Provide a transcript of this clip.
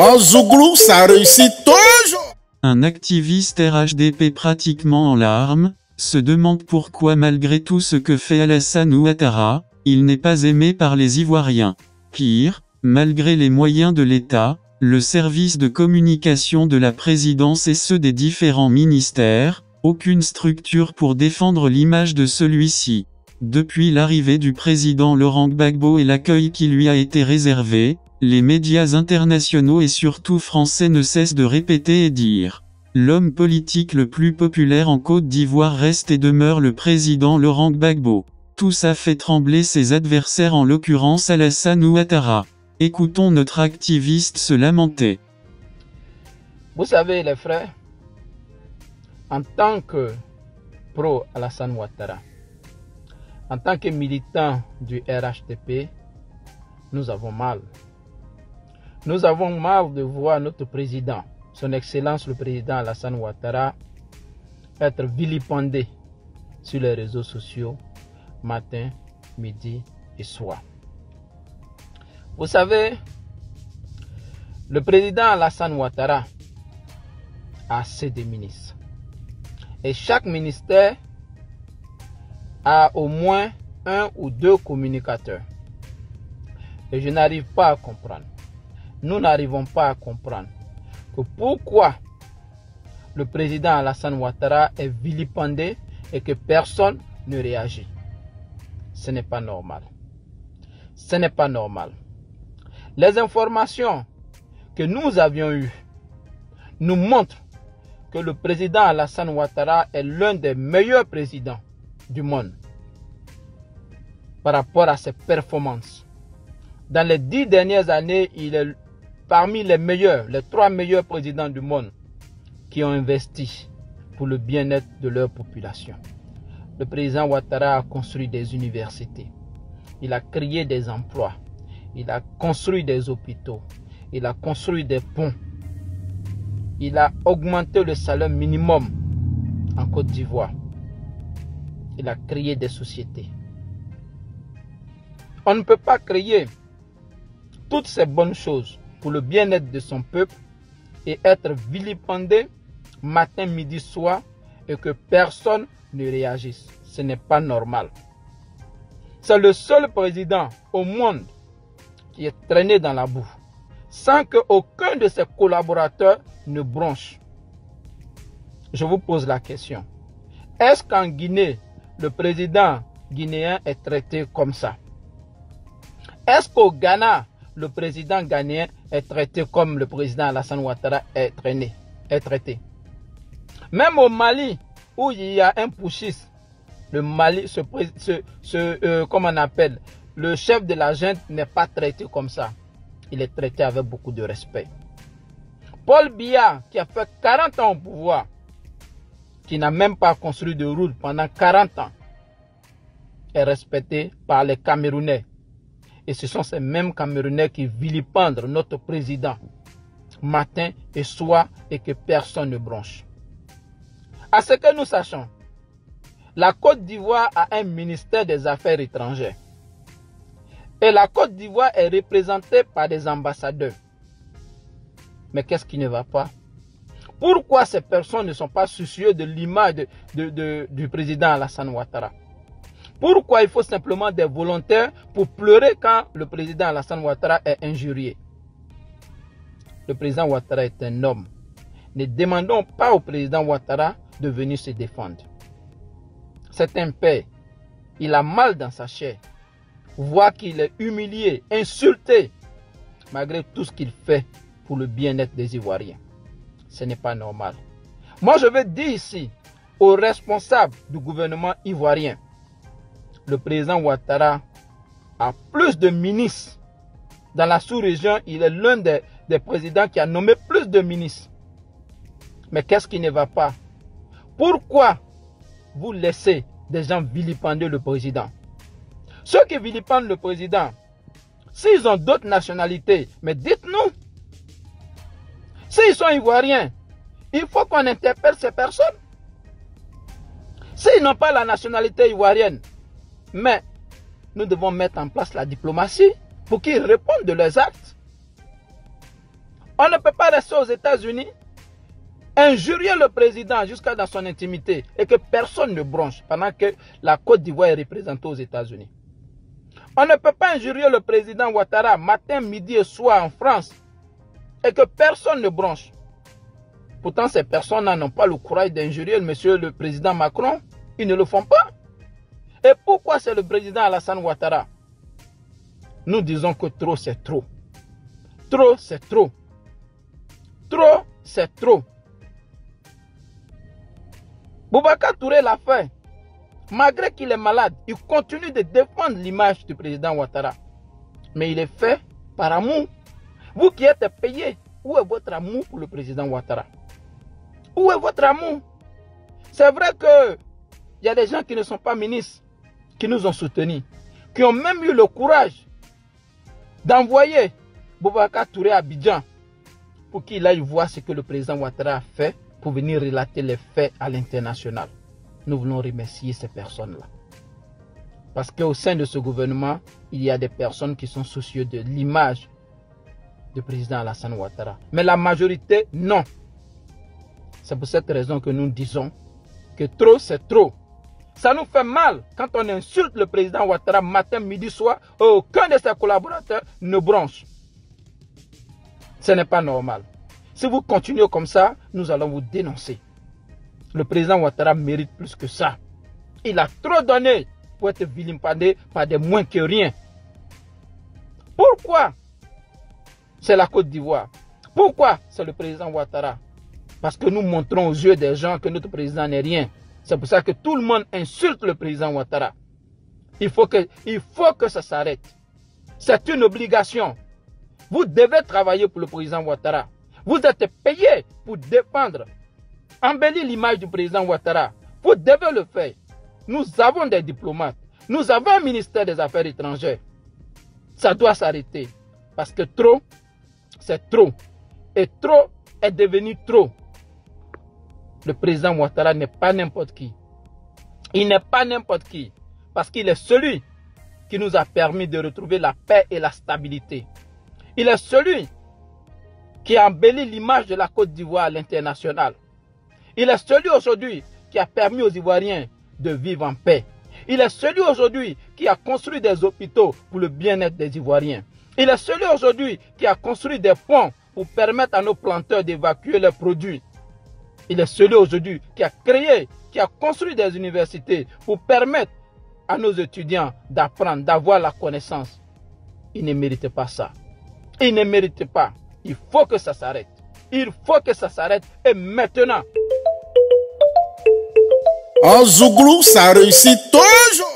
En Zouglou, ça réussit toujours. Un activiste RHDP pratiquement en larmes, se demande pourquoi malgré tout ce que fait Alassane Ouattara, il n'est pas aimé par les Ivoiriens. Pire, malgré les moyens de l'État, le service de communication de la présidence et ceux des différents ministères, aucune structure pour défendre l'image de celui-ci. Depuis l'arrivée du président Laurent Gbagbo et l'accueil qui lui a été réservé, les médias internationaux et surtout français ne cessent de répéter et dire. L'homme politique le plus populaire en Côte d'Ivoire reste et demeure le président Laurent Gbagbo. Tout ça fait trembler ses adversaires, en l'occurrence Alassane Ouattara. Écoutons notre activiste se lamenter. Vous savez les frères, en tant que pro Alassane Ouattara, en tant que militant du RHDP, nous avons mal. Nous avons mal de voir notre président, son Excellence le président Alassane Ouattara, être vilipendé sur les réseaux sociaux, matin, midi et soir. Vous savez, le président Alassane Ouattara a assez de ministres. Et chaque ministère a au moins un ou deux communicateurs. Et je n'arrive pas à comprendre. Nous n'arrivons pas à comprendre que pourquoi le président Alassane Ouattara est vilipendé et que personne ne réagit. Ce n'est pas normal. Ce n'est pas normal. Les informations que nous avions eues nous montrent que le président Alassane Ouattara est l'un des meilleurs présidents du monde par rapport à ses performances. Dans les 10 dernières années, il est parmi les meilleurs, les 3 meilleurs présidents du monde qui ont investi pour le bien-être de leur population. Le président Ouattara a construit des universités, il a créé des emplois, il a construit des hôpitaux, il a construit des ponts, il a augmenté le salaire minimum en Côte d'Ivoire, il a créé des sociétés. On ne peut pas créer toutes ces bonnes choses pour le bien-être de son peuple et être vilipendé matin, midi, soir et que personne ne réagisse. Ce n'est pas normal. C'est le seul président au monde qui est traîné dans la boue sans qu'aucun de ses collaborateurs ne bronche. Je vous pose la question. Est-ce qu'en Guinée, le président guinéen est traité comme ça? Est-ce qu'au Ghana, le président ghanéen est traité comme le président Alassane Ouattara est traité? Même au Mali, où il y a un putschiste, le Mali, comment on appelle, le chef de la junte n'est pas traité comme ça. Il est traité avec beaucoup de respect. Paul Biya, qui a fait 40 ans au pouvoir, qui n'a même pas construit de route pendant 40 ans, est respecté par les Camerounais. Et ce sont ces mêmes Camerounais qui vilipendent notre président matin et soir et que personne ne bronche. À ce que nous sachons, la Côte d'Ivoire a un ministère des Affaires étrangères. Et la Côte d'Ivoire est représentée par des ambassadeurs. Mais qu'est-ce qui ne va pas? Pourquoi ces personnes ne sont pas soucieuses de l'image du président Alassane Ouattara? Pourquoi il faut simplement des volontaires pour pleurer quand le président Alassane Ouattara est injurié? Le président Ouattara est un homme. Ne demandons pas au président Ouattara de venir se défendre. C'est un père. Il a mal dans sa chair. Voir qu'il est humilié, insulté, malgré tout ce qu'il fait pour le bien-être des Ivoiriens. Ce n'est pas normal. Moi, je veux dire ici aux responsables du gouvernement ivoirien, le président Ouattara a plus de ministres. Dans la sous-région, il est l'un des présidents qui a nommé plus de ministres. Mais qu'est-ce qui ne va pas? Pourquoi vous laissez des gens vilipender le président? Ceux qui vilipendent le président, s'ils ont d'autres nationalités, mais dites-nous. S'ils sont ivoiriens, il faut qu'on interpelle ces personnes. S'ils n'ont pas la nationalité ivoirienne, mais nous devons mettre en place la diplomatie pour qu'ils répondent de leurs actes. On ne peut pas rester aux États-Unis, injurier le président jusqu'à dans son intimité et que personne ne bronche pendant que la Côte d'Ivoire est représentée aux États-Unis. On ne peut pas injurier le président Ouattara matin, midi et soir en France et que personne ne bronche. Pourtant, ces personnes-là n'ont pas le courage d'injurier le président Macron. Ils ne le font pas. Et pourquoi c'est le président Alassane Ouattara? Nous disons que trop, c'est trop. Trop, c'est trop. Trop, c'est trop. Boubacar Touré l'a fait. Malgré qu'il est malade, il continue de défendre l'image du président Ouattara. Mais il est fait par amour. Vous qui êtes payé, où est votre amour pour le président Ouattara? Où est votre amour? C'est vrai qu'il y a des gens qui ne sont pas ministres, qui nous ont soutenus, qui ont même eu le courage d'envoyer Boubacar Touré à Abidjan pour qu'il aille voir ce que le président Ouattara a fait pour venir relater les faits à l'international. Nous voulons remercier ces personnes-là. Parce qu'au sein de ce gouvernement, il y a des personnes qui sont soucieuses de l'image du président Alassane Ouattara. Mais la majorité, non. C'est pour cette raison que nous disons que trop, c'est trop. Ça nous fait mal quand on insulte le président Ouattara matin, midi, soir. Aucun de ses collaborateurs ne bronche. Ce n'est pas normal. Si vous continuez comme ça, nous allons vous dénoncer. Le président Ouattara mérite plus que ça. Il a trop donné pour être vilipendé par des moins que rien. Pourquoi c'est la Côte d'Ivoire? Pourquoi c'est le président Ouattara? Parce que nous montrons aux yeux des gens que notre président n'est rien. C'est pour ça que tout le monde insulte le président Ouattara. Il faut que ça s'arrête. C'est une obligation. Vous devez travailler pour le président Ouattara. Vous êtes payé pour défendre, embellir l'image du président Ouattara. Vous devez le faire. Nous avons des diplomates. Nous avons un ministère des Affaires étrangères. Ça doit s'arrêter. Parce que trop, c'est trop. Et trop est devenu trop. Le président Ouattara n'est pas n'importe qui. Il n'est pas n'importe qui. Parce qu'il est celui qui nous a permis de retrouver la paix et la stabilité. Il est celui qui a embelli l'image de la Côte d'Ivoire à l'international. Il est celui aujourd'hui qui a permis aux Ivoiriens de vivre en paix. Il est celui aujourd'hui qui a construit des hôpitaux pour le bien-être des Ivoiriens. Il est celui aujourd'hui qui a construit des ponts pour permettre à nos planteurs d'évacuer leurs produits. Il est celui aujourd'hui qui a créé, qui a construit des universités pour permettre à nos étudiants d'apprendre, d'avoir la connaissance. Il ne mérite pas ça. Il ne mérite pas. Il faut que ça s'arrête. Il faut que ça s'arrête et maintenant. En Zouglou, ça réussit toujours.